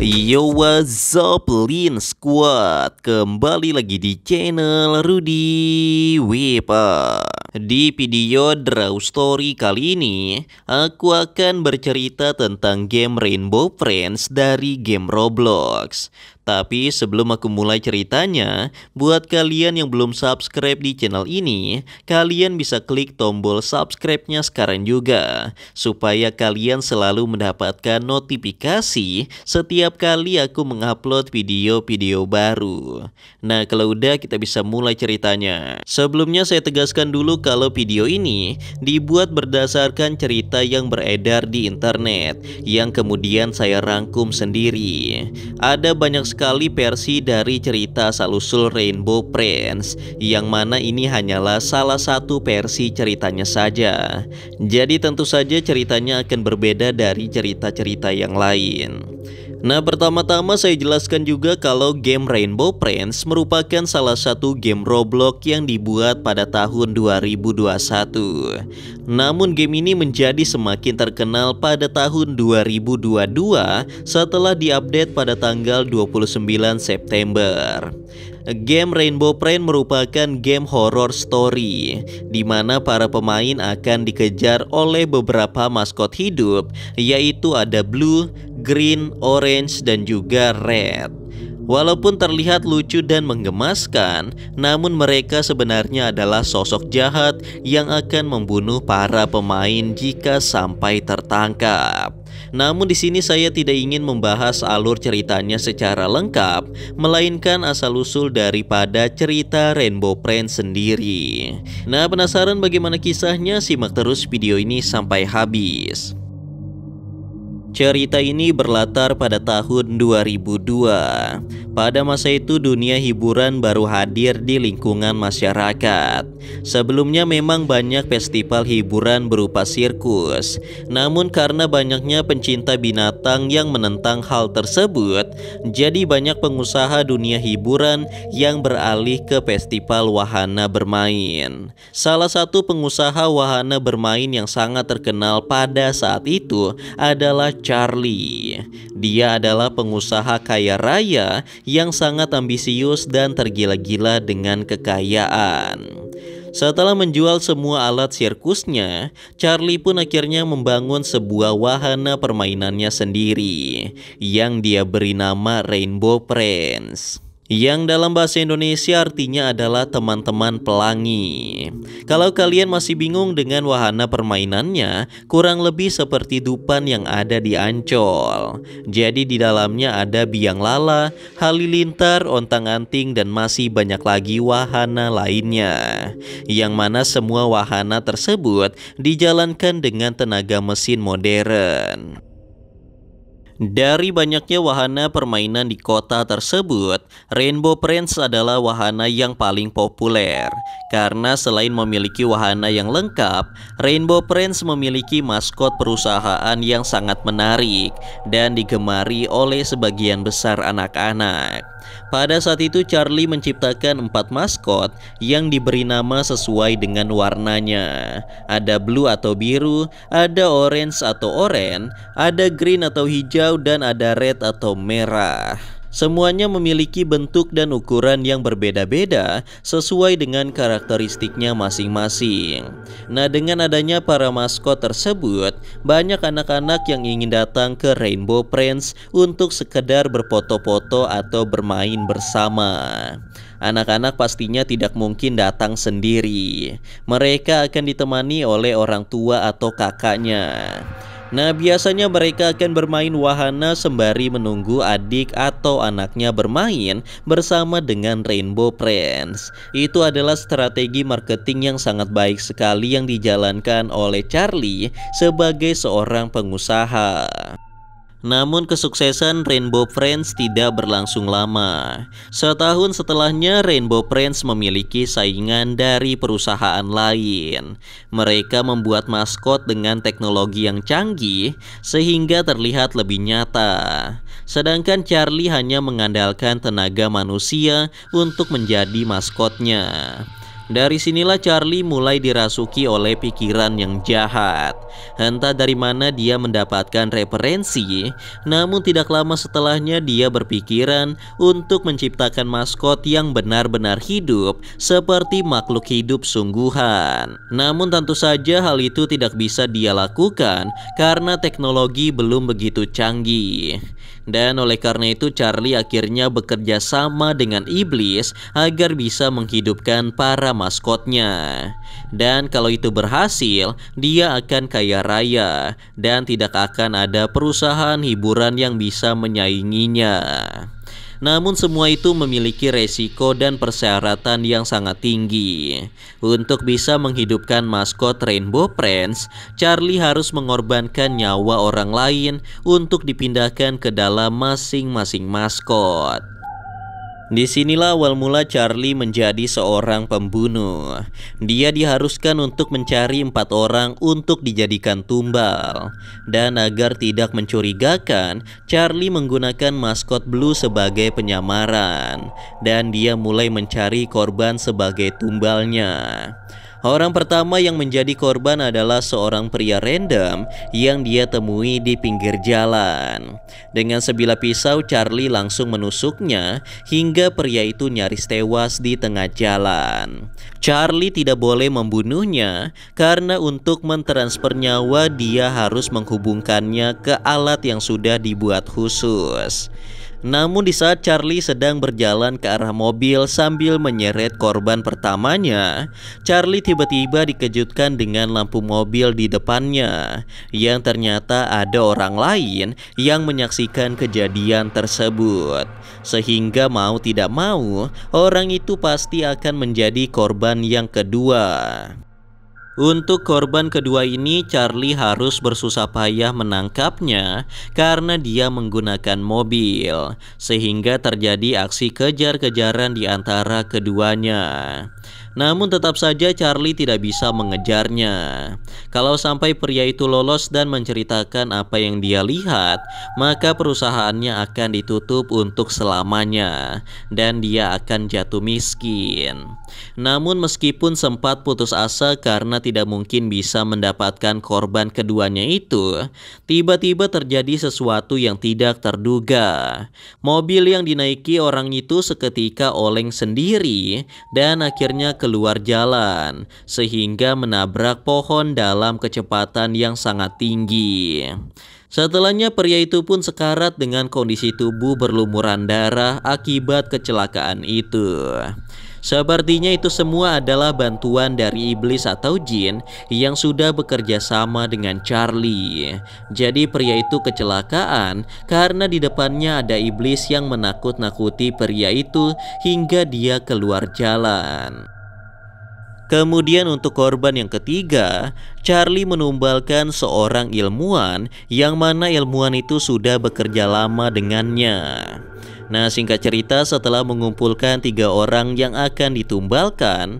Yo, what's up Lin Squad? Kembali lagi di channel Rudy Wepa. Di video Draw Story kali ini, aku akan bercerita tentang game Rainbow Friends dari game Roblox. Tapi sebelum aku mulai ceritanya, buat kalian yang belum subscribe di channel ini, kalian bisa klik tombol subscribe-nya sekarang juga, supaya kalian selalu mendapatkan notifikasi setiap kali aku mengupload video-video baru. Nah, kalau udah kita bisa mulai ceritanya. Sebelumnya saya tegaskan dulu kalau video ini dibuat berdasarkan cerita yang beredar di internet, yang kemudian saya rangkum sendiri. Ada banyak sekali versi dari cerita asal-usul Rainbow Friends, yang mana ini hanyalah salah satu versi ceritanya saja. Jadi tentu saja ceritanya akan berbeda dari cerita-cerita yang lain. Nah, pertama-tama saya jelaskan juga kalau game Rainbow Friends merupakan salah satu game Roblox yang dibuat pada tahun 2021. Namun game ini menjadi semakin terkenal pada tahun 2022 setelah diupdate pada tanggal 29 September. Game Rainbow Friends merupakan game horror story di mana para pemain akan dikejar oleh beberapa maskot hidup, yaitu ada Blue, Green, Orange, dan juga Red. Walaupun terlihat lucu dan menggemaskan, namun mereka sebenarnya adalah sosok jahat yang akan membunuh para pemain jika sampai tertangkap. Namun di sini saya tidak ingin membahas alur ceritanya secara lengkap, melainkan asal-usul daripada cerita Rainbow Friends sendiri. Nah, penasaran bagaimana kisahnya? Simak terus video ini sampai habis. Cerita ini berlatar pada tahun 2002. Pada masa itu dunia hiburan baru hadir di lingkungan masyarakat. Sebelumnya memang banyak festival hiburan berupa sirkus. Namun karena banyaknya pencinta binatang yang menentang hal tersebut, jadi banyak pengusaha dunia hiburan yang beralih ke festival wahana bermain. Salah satu pengusaha wahana bermain yang sangat terkenal pada saat itu adalah Charlie. Dia adalah pengusaha kaya raya yang sangat ambisius dan tergila-gila dengan kekayaan. Setelah menjual semua alat sirkusnya, Charlie pun akhirnya membangun sebuah wahana permainannya sendiri yang dia beri nama Rainbow Friends, yang dalam bahasa Indonesia artinya adalah teman-teman pelangi. Kalau kalian masih bingung dengan wahana permainannya, kurang lebih seperti Dupan yang ada di Ancol. Jadi di dalamnya ada biang lala, halilintar, ontang-anting, dan masih banyak lagi wahana lainnya. Yang mana semua wahana tersebut dijalankan dengan tenaga mesin modern. Dari banyaknya wahana permainan di kota tersebut, Rainbow Friends adalah wahana yang paling populer. Karena selain memiliki wahana yang lengkap, Rainbow Friends memiliki maskot perusahaan yang sangat menarik dan digemari oleh sebagian besar anak-anak. Pada saat itu Charlie menciptakan 4 maskot yang diberi nama sesuai dengan warnanya. Ada blue atau biru, ada orange atau oranye, ada green atau hijau, dan ada red atau merah. Semuanya memiliki bentuk dan ukuran yang berbeda-beda sesuai dengan karakteristiknya masing-masing. Nah, dengan adanya para maskot tersebut, banyak anak-anak yang ingin datang ke Rainbow Friends untuk sekedar berfoto-foto atau bermain bersama. Anak-anak pastinya tidak mungkin datang sendiri. Mereka akan ditemani oleh orang tua atau kakaknya. Nah, biasanya mereka akan bermain wahana sembari menunggu adik atau anaknya bermain bersama dengan Rainbow Friends. Itu adalah strategi marketing yang sangat baik sekali yang dijalankan oleh Charlie sebagai seorang pengusaha. Namun kesuksesan Rainbow Friends tidak berlangsung lama. Setahun setelahnya Rainbow Friends memiliki saingan dari perusahaan lain. Mereka membuat maskot dengan teknologi yang canggih sehingga terlihat lebih nyata. Sedangkan Charlie hanya mengandalkan tenaga manusia untuk menjadi maskotnya. Dari sinilah Charlie mulai dirasuki oleh pikiran yang jahat. Entah dari mana dia mendapatkan referensi, namun tidak lama setelahnya dia berpikiran untuk menciptakan maskot yang benar-benar hidup seperti makhluk hidup sungguhan. Namun tentu saja hal itu tidak bisa dia lakukan karena teknologi belum begitu canggih. Dan oleh karena itu Charlie akhirnya bekerja sama dengan iblis agar bisa menghidupkan para maskotnya. Dan kalau itu berhasil, dia akan kaya raya dan tidak akan ada perusahaan hiburan yang bisa menyainginya. Namun semua itu memiliki resiko dan persyaratan yang sangat tinggi. Untuk bisa menghidupkan maskot Rainbow Friends, Charlie harus mengorbankan nyawa orang lain untuk dipindahkan ke dalam masing-masing maskot. Disinilah awal mula Charlie menjadi seorang pembunuh. Dia diharuskan untuk mencari 4 orang untuk dijadikan tumbal. Dan agar tidak mencurigakan, Charlie menggunakan maskot Blue sebagai penyamaran. Dan dia mulai mencari korban sebagai tumbalnya. Orang pertama yang menjadi korban adalah seorang pria random yang dia temui di pinggir jalan. Dengan sebilah pisau, Charlie langsung menusuknya hingga pria itu nyaris tewas di tengah jalan. Charlie tidak boleh membunuhnya karena untuk mentransfer nyawa dia harus menghubungkannya ke alat yang sudah dibuat khusus. Namun di saat Charlie sedang berjalan ke arah mobil sambil menyeret korban pertamanya, Charlie tiba-tiba dikejutkan dengan lampu mobil di depannya, yang ternyata ada orang lain yang menyaksikan kejadian tersebut. Sehingga mau tidak mau, orang itu pasti akan menjadi korban yang kedua. Untuk korban kedua ini, Charlie harus bersusah payah menangkapnya karena dia menggunakan mobil, sehingga terjadi aksi kejar-kejaran di antara keduanya. Namun tetap saja Charlie tidak bisa mengejarnya. Kalau sampai pria itu lolos dan menceritakan apa yang dia lihat, maka perusahaannya akan ditutup untuk selamanya dan dia akan jatuh miskin. Namun meskipun sempat putus asa karena tidak mungkin bisa mendapatkan korban keduanya itu, tiba-tiba terjadi sesuatu yang tidak terduga. Mobil yang dinaiki orang itu seketika oleng sendiri dan akhirnya keluar jalan sehingga menabrak pohon dalam kecepatan yang sangat tinggi. Setelahnya pria itu pun sekarat dengan kondisi tubuh berlumuran darah akibat kecelakaan itu. Sepertinya itu semua adalah bantuan dari iblis atau jin yang sudah bekerja sama dengan Charlie. Jadi pria itu kecelakaan karena di depannya ada iblis yang menakut-nakuti pria itu hingga dia keluar jalan. Kemudian untuk korban yang ketiga, Charlie menumbalkan seorang ilmuwan yang mana ilmuwan itu sudah bekerja lama dengannya. Nah, singkat cerita, setelah mengumpulkan 3 orang yang akan ditumbalkan,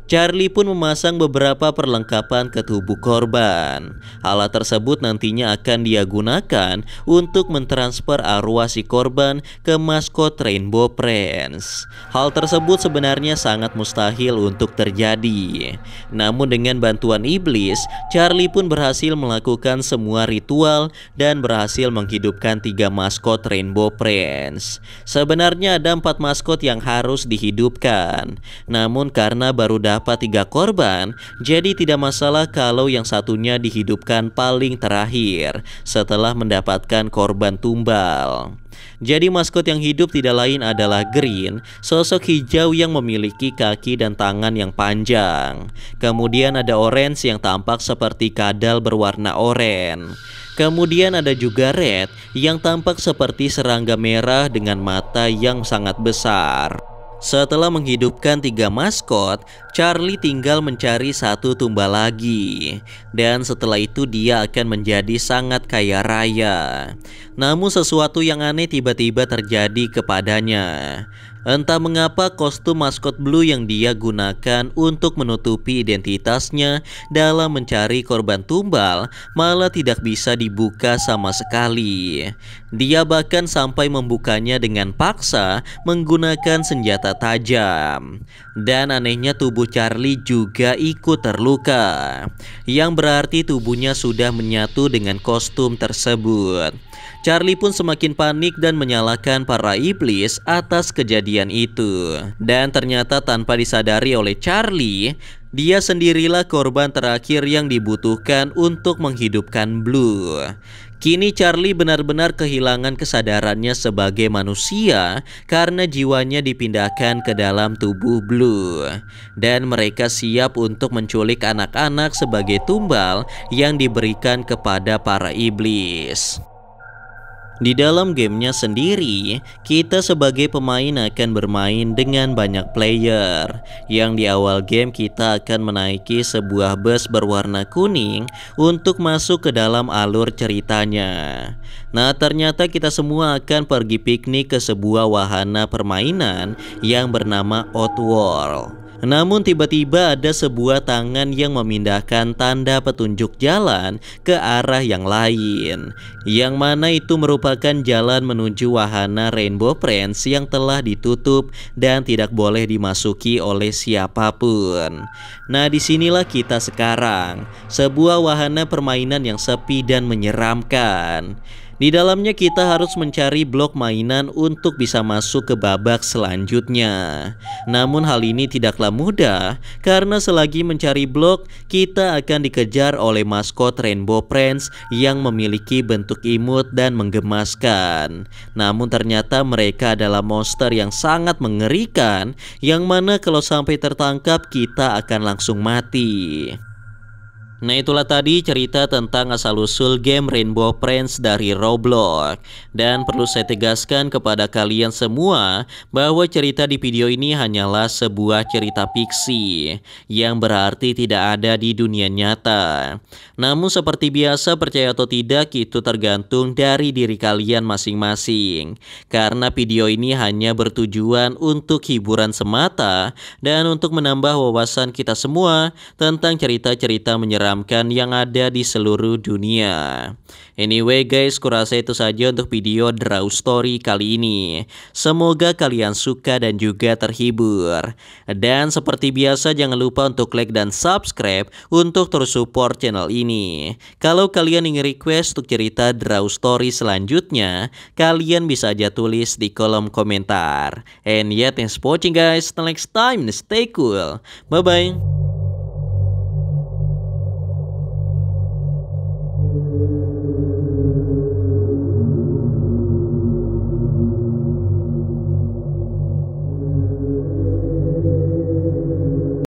Charlie pun memasang beberapa perlengkapan ke tubuh korban. Alat tersebut nantinya akan dia gunakan untuk mentransfer arwah si korban ke maskot Rainbow Friends. Hal tersebut sebenarnya sangat mustahil untuk terjadi. Namun dengan bantuan iblis, Charlie pun berhasil melakukan semua ritual dan berhasil menghidupkan 3 maskot Rainbow Friends. Sebenarnya ada 4 maskot yang harus dihidupkan. Namun karena baru dapat 3 korban, jadi tidak masalah kalau yang satunya dihidupkan paling terakhir setelah mendapatkan korban tumbal. Jadi maskot yang hidup tidak lain adalah Green, sosok hijau yang memiliki kaki dan tangan yang panjang. Kemudian ada Orange yang tampak seperti kadal berwarna oranye. Kemudian ada juga Red yang tampak seperti serangga merah dengan mata yang sangat besar. Setelah menghidupkan 3 maskot, Charlie tinggal mencari 1 tumbal lagi. Dan setelah itu dia akan menjadi sangat kaya raya. Namun sesuatu yang aneh tiba-tiba terjadi kepadanya. Entah mengapa kostum maskot Blue yang dia gunakan untuk menutupi identitasnya dalam mencari korban tumbal malah tidak bisa dibuka sama sekali. Dia bahkan sampai membukanya dengan paksa menggunakan senjata tajam. Dan anehnya tubuh Charlie juga ikut terluka, yang berarti tubuhnya sudah menyatu dengan kostum tersebut. Charlie pun semakin panik dan menyalahkan para iblis atas kejadian itu. Dan ternyata tanpa disadari oleh Charlie, dia sendirilah korban terakhir yang dibutuhkan untuk menghidupkan Blue. Kini Charlie benar-benar kehilangan kesadarannya sebagai manusia karena jiwanya dipindahkan ke dalam tubuh Blue. Dan mereka siap untuk menculik anak-anak sebagai tumbal yang diberikan kepada para iblis. Di dalam gamenya sendiri, kita sebagai pemain akan bermain dengan banyak player. Yang di awal game kita akan menaiki sebuah bus berwarna kuning untuk masuk ke dalam alur ceritanya. Nah, ternyata kita semua akan pergi piknik ke sebuah wahana permainan yang bernama Outworld. Namun tiba-tiba ada sebuah tangan yang memindahkan tanda petunjuk jalan ke arah yang lain, yang mana itu merupakan jalan menuju wahana Rainbow Friends yang telah ditutup dan tidak boleh dimasuki oleh siapapun. Nah, disinilah kita sekarang, sebuah wahana permainan yang sepi dan menyeramkan. Di dalamnya kita harus mencari blok mainan untuk bisa masuk ke babak selanjutnya. Namun hal ini tidaklah mudah karena selagi mencari blok, kita akan dikejar oleh maskot Rainbow Friends yang memiliki bentuk imut dan menggemaskan. Namun ternyata mereka adalah monster yang sangat mengerikan, yang mana kalau sampai tertangkap kita akan langsung mati. Nah, itulah tadi cerita tentang asal-usul game Rainbow Friends dari Roblox. Dan perlu saya tegaskan kepada kalian semua bahwa cerita di video ini hanyalah sebuah cerita fiksi yang berarti tidak ada di dunia nyata. Namun seperti biasa, percaya atau tidak itu tergantung dari diri kalian masing-masing. Karena video ini hanya bertujuan untuk hiburan semata dan untuk menambah wawasan kita semua tentang cerita-cerita menyeramkan yang ada di seluruh dunia. Anyway guys, kurasa itu saja untuk video Draw Story kali ini. Semoga kalian suka dan juga terhibur. Dan seperti biasa jangan lupa untuk like dan subscribe untuk terus support channel ini. Kalau kalian ingin request untuk cerita Draw Story selanjutnya, kalian bisa aja tulis di kolom komentar. And yeah, thanks for watching guys. Till next time, stay cool. Bye bye.